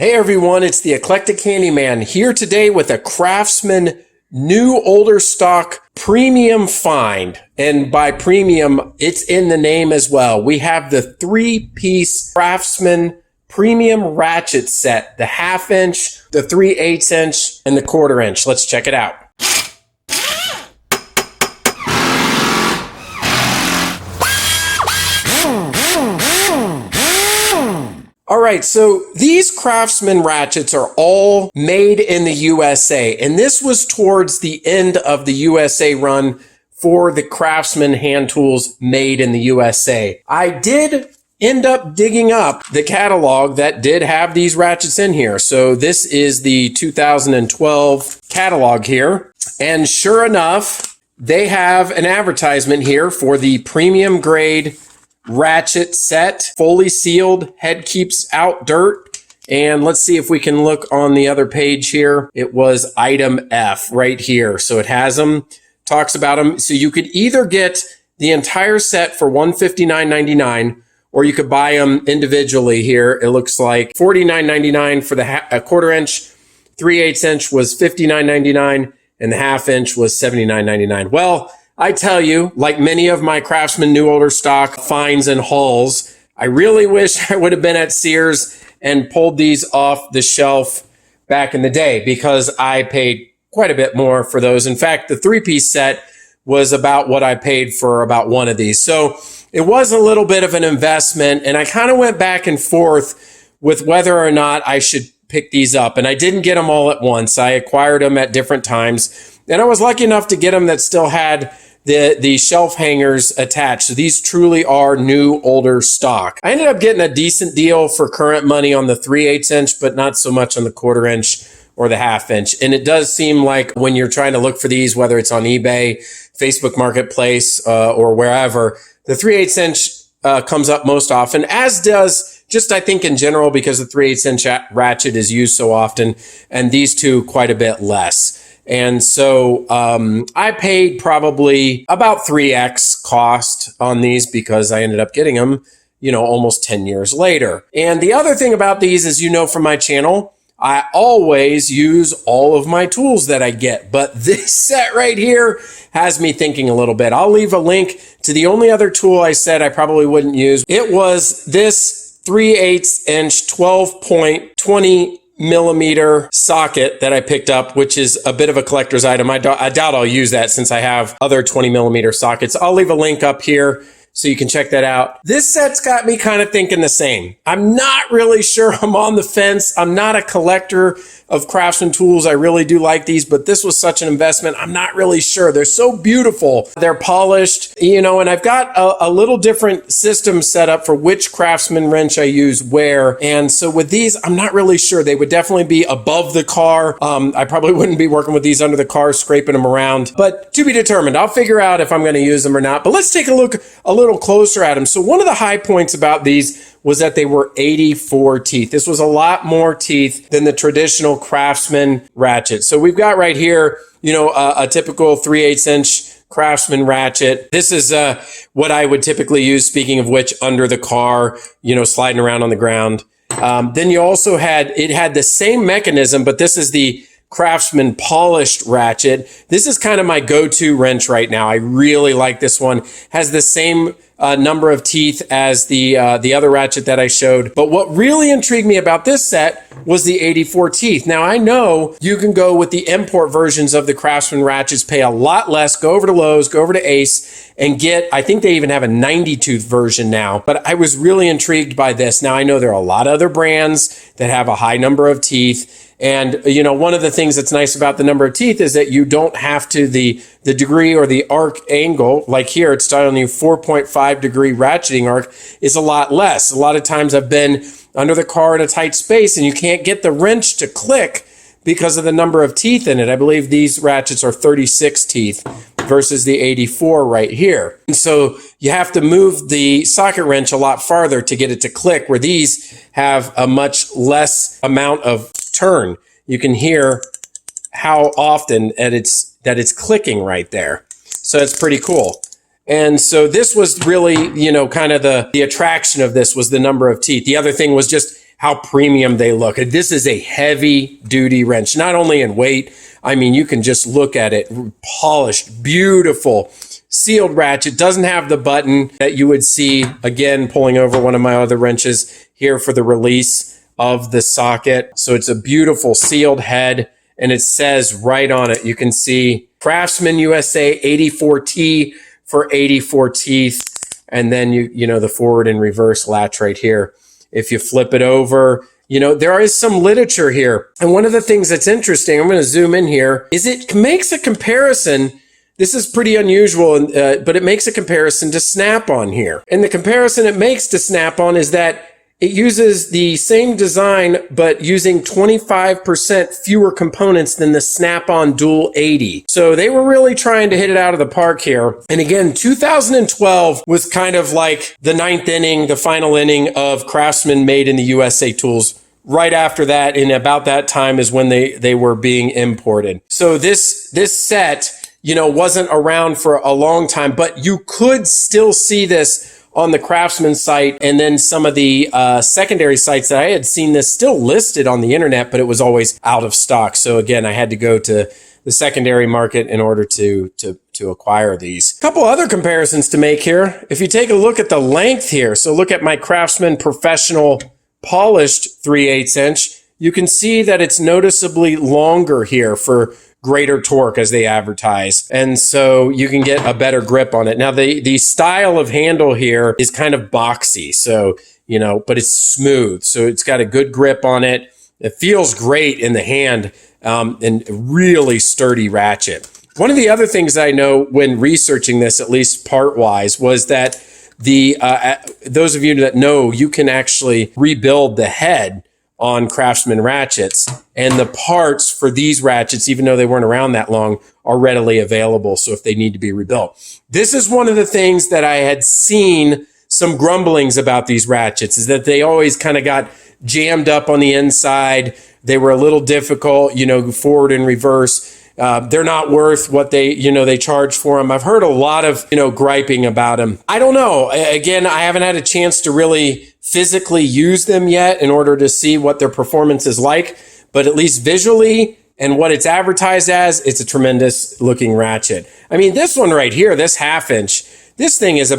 Hey everyone, it's the Eclectic Handyman here today with a Craftsman new older stock premium find. And by premium, it's in the name as well. We have the 3-piece Craftsman Premium Ratchet set, the 1/2 inch, the 3/8 inch, and the 1/4 inch. Let's check it out. All right, so these Craftsman ratchets are all made in the USA, and this was towards the end of the USA run for the Craftsman hand tools made in the USA. I did end up digging up the catalog that did have these ratchets in here. So this is the 2012 catalog here, and sure enough, they have an advertisement here for the premium grade ratchet set, fully sealed, head keeps out dirt. And let's see if we can look on the other page here. It was item F right here. So it has them, talks about them. So you could either get the entire set for $159.99, or you could buy them individually here. It looks like $49.99 for the 1/4 inch, 3/8 inch was $59.99, and the 1/2 inch was $79.99. Well, I tell you, like many of my Craftsman new older stock finds and hauls, I really wish I would have been at Sears and pulled these off the shelf back in the day, because I paid quite a bit more for those. In fact, the 3-piece set was about what I paid for about one of these. So it was a little bit of an investment, and I kind of went back and forth with whether or not I should pick these up. And I didn't get them all at once. I acquired them at different times, and I was lucky enough to get them that still had the shelf hangers attached. So these truly are new older stock. I ended up getting a decent deal for current money on the 3/8 inch, but not so much on the 1/4 inch or the 1/2 inch. And it does seem like when you're trying to look for these, whether it's on eBay, Facebook Marketplace, or wherever, the 3/8 inch comes up most often, as does just I think in general, because the 3/8 inch ratchet is used so often, and these two quite a bit less. And so I paid probably about 3x cost on these, because I ended up getting them, almost 10 years later. And the other thing about these is, from my channel, I always use all of my tools that I get. But this set right here has me thinking a little bit. I'll leave a link to the only other tool I said I probably wouldn't use. It was this 3/8 inch 12.20 millimeter socket that I picked up, which is a bit of a collector's item. I doubt I'll use that, since I have other 20 millimeter sockets. I'll leave a link up here so you can check that out. This set's got me kind of thinking the same. I'm not really sure. I'm on the fence. I'm not a collector of Craftsman tools. I really do like these, but this was such an investment. I'm not really sure. They're so beautiful. They're polished, and I've got a little different system set up for which Craftsman wrench I use where. And so with these, I'm not really sure. They would definitely be above the car. I probably wouldn't be working with these under the car, scraping them around, but to be determined. I'll figure out if I'm going to use them or not. But let's take a look a little closer at them. So one of the high points about these was that they were 84 teeth. This was a lot more teeth than the traditional Craftsman ratchet. So we've got right here, a typical 3/8 inch Craftsman ratchet. This is what I would typically use, speaking of which, under the car, sliding around on the ground. Then you also had the same mechanism, but this is the Craftsman polished ratchet. This is kind of my go-to wrench right now. I really like this one. Has the same number of teeth as the other ratchet that I showed. But what really intrigued me about this set was the 84 teeth. Now, I know you can go with the import versions of the Craftsman ratchets, pay a lot less, go over to Lowe's, go over to Ace, and get, I think they even have a 90 tooth version now. But I was really intrigued by this. Now, I know there are a lot of other brands that have a high number of teeth. And, one of the things that's nice about the number of teeth is that you don't have to, the degree or the arc angle, like here, it's telling you 4.5 degree ratcheting arc is a lot less. A lot of times I've been under the car in a tight space and you can't get the wrench to click because of the number of teeth in it. I believe these ratchets are 36 teeth versus the 84 right here. And so you have to move the socket wrench a lot farther to get it to click, where these have a much less amount of turn. You can hear how often that it's clicking right there. So it's pretty cool. And so this was really, kind of the attraction of this was the number of teeth. The other thing was just how premium they look. This is a heavy duty wrench, not only in weight. I mean, you can just look at it, polished, beautiful, sealed ratchet. Doesn't have the button that you would see, again, pulling over one of my other wrenches here for the release of the socket. So it's a beautiful sealed head, and it says right on it, you can see Craftsman USA 84T for 84 teeth. And then you know, the forward and reverse latch right here. If you flip it over, you know, there is some literature here. And one of the things that's interesting, I'm going to zoom in here, is it makes a comparison. This is pretty unusual, but it makes a comparison to Snap-on here. And the comparison it makes to Snap-on is that it uses the same design, but using 25% fewer components than the Snap-on Dual 80. So they were really trying to hit it out of the park here. And again, 2012 was kind of like the ninth inning, the final inning of Craftsman Made in the USA tools. Right after that, in about that time, is when they were being imported. So this set, you know, wasn't around for a long time, but you could still see this on the Craftsman site, and then some of the secondary sites that I had seen this still listed on the internet, but it was always out of stock. So again, I had to go to the secondary market in order to acquire these. A couple other comparisons to make here. If you take a look at the length here, so look at my Craftsman Professional Polished 3/8 inch, you can see that it's noticeably longer here for greater torque as they advertise. And so you can get a better grip on it. Now the style of handle here is kind of boxy. So, you know, but it's smooth. So it's got a good grip on it. It feels great in the hand, and really sturdy ratchet. One of the other things I know when researching this, at least part wise, was that those of you that know, you can actually rebuild the head on Craftsman ratchets, and the parts for these ratchets, even though they weren't around that long, are readily available. So if they need to be rebuilt, this is one of the things that I had seen some grumblings about these ratchets, is that they always kind of got jammed up on the inside. They were a little difficult, you know, forward and reverse. They're not worth what they charge for them. I've heard a lot of, griping about them. I don't know. Again, I haven't had a chance to really physically use them yet in order to see what their performance is like, but at least visually and what it's advertised as, it's a tremendous looking ratchet. I mean, this one right here, this 1/2 inch, this thing is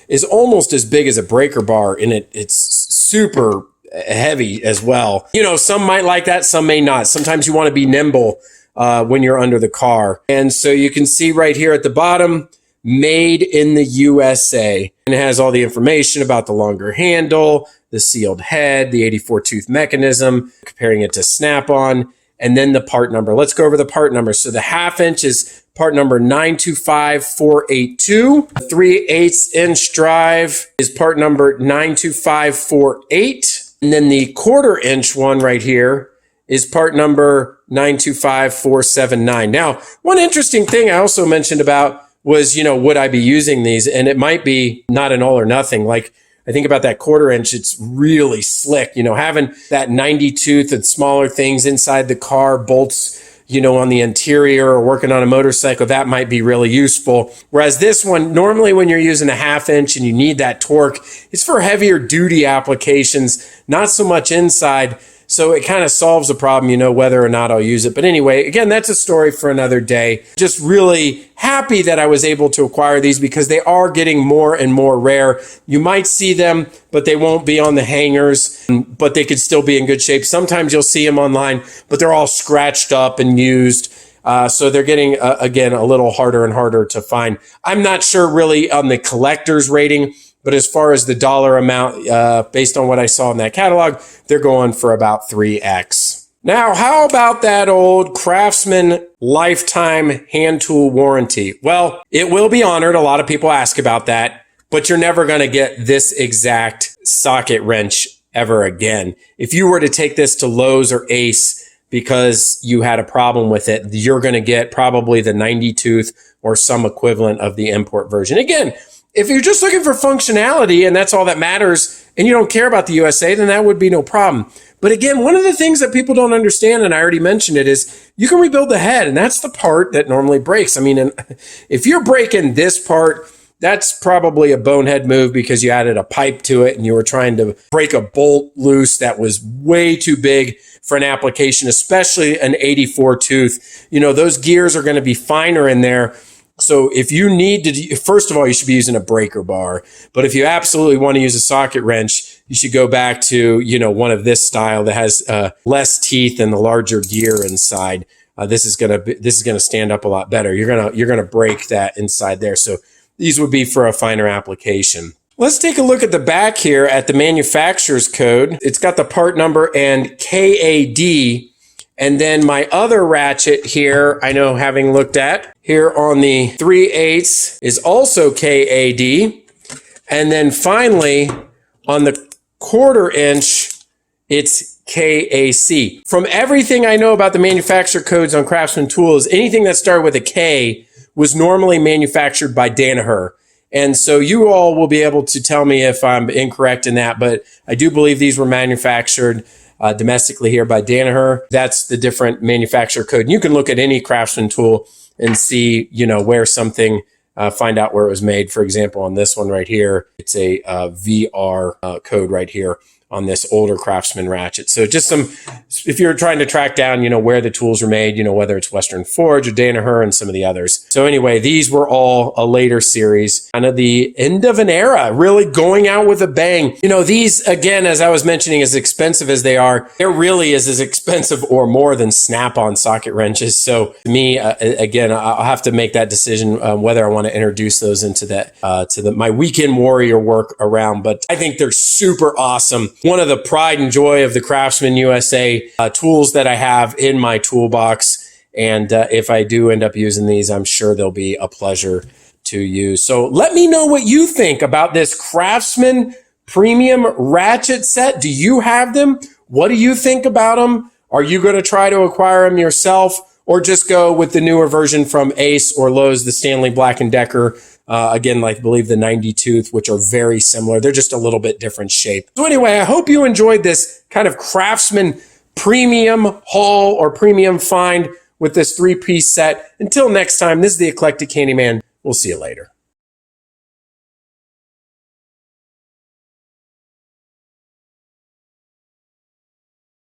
is almost as big as a breaker bar, and it's super heavy as well. Some might like that, some may not. Sometimes you want to be nimble when you're under the car. And so you can see right here at the bottom, made in the USA. And it has all the information about the longer handle, the sealed head, the 84 tooth mechanism, comparing it to Snap-on, and then the part number. Let's go over the part number. So the 1/2 inch is part number 925482. The 3/8 inch drive is part number 92548. And then the 1/4 inch one right here is part number 925479. Now, one interesting thing I also mentioned about was, would I be using these? And it might be not an all or nothing. Like, I think about that 1/4 inch, it's really slick, having that 90 tooth and smaller things inside the car, bolts, on the interior, or working on a motorcycle, that might be really useful. Whereas this one, normally when you're using a 1/2 inch and you need that torque, it's for heavier duty applications, not so much inside. So it kind of solves the problem, whether or not I'll use it. But anyway, again, that's a story for another day. Just really happy that I was able to acquire these because they are getting more and more rare. You might see them, but they won't be on the hangers, but they could still be in good shape. Sometimes you'll see them online, but they're all scratched up and used. So they're getting, again, a little harder and harder to find. I'm not sure really on the collector's rating, but as far as the dollar amount, based on what I saw in that catalog, they're going for about 3x. Now, how about that old Craftsman lifetime hand tool warranty? Well, it will be honored. A lot of people ask about that, but you're never going to get this exact socket wrench ever again. If you were to take this to Lowe's or Ace because you had a problem with it, you're going to get probably the 90 tooth or some equivalent of the import version. Again, if you're just looking for functionality and that's all that matters and you don't care about the USA, then that would be no problem. But again, one of the things that people don't understand, and I already mentioned it, is you can rebuild the head, and that's the part that normally breaks. I mean, if you're breaking this part, that's probably a bonehead move because you added a pipe to it and you were trying to break a bolt loose that was way too big for an application, especially an 84 tooth. You know, those gears are going to be finer in there. So if you need to, first of all, you should be using a breaker bar. But if you absolutely want to use a socket wrench, you should go back to, you know, one of this style that has less teeth and the larger gear inside. This is gonna stand up a lot better. You're gonna break that inside there. So these would be for a finer application. Let's take a look at the back here at the manufacturer's code. It's got the part number and KAD. And then my other ratchet here, I know having looked at here on the 3/8 is also KAD. And then finally on the 1/4 inch, it's KAC. From everything I know about the manufacturer codes on Craftsman tools, anything that started with a K was normally manufactured by Danaher. And so you all will be able to tell me if I'm incorrect in that, but I do believe these were manufactured domestically here by Danaher. That's the different manufacturer code. And you can look at any Craftsman tool and see, you know, where something, find out where it was made. For example, on this one right here, it's a VR code right here on this older Craftsman ratchet. So just some, if you're trying to track down, you know, where the tools are made, you know, whether it's Western Forge or Danaher and some of the others. So anyway, these were all a later series, kind of the end of an era, really going out with a bang. You know, these, again, as I was mentioning, as expensive as they are, it really is as expensive or more than Snap-on socket wrenches. So to me, again, I'll have to make that decision whether I want to introduce those into that, my weekend warrior work around. But I think they're super awesome. One of the pride and joy of the Craftsman USA tools that I have in my toolbox. And if I do end up using these, I'm sure they'll be a pleasure to use. So let me know what you think about this Craftsman Premium Ratchet set. Do you have them? What do you think about them? Are you going to try to acquire them yourself or just go with the newer version from Ace or Lowe's, the Stanley Black & Decker? Again, like I believe the 90 tooth, which are very similar. They're just a little bit different shape. So anyway, I hope you enjoyed this kind of Craftsman premium haul or premium find with this 3-piece set. Until next time, this is the Eclectic Handyman. We'll see you later.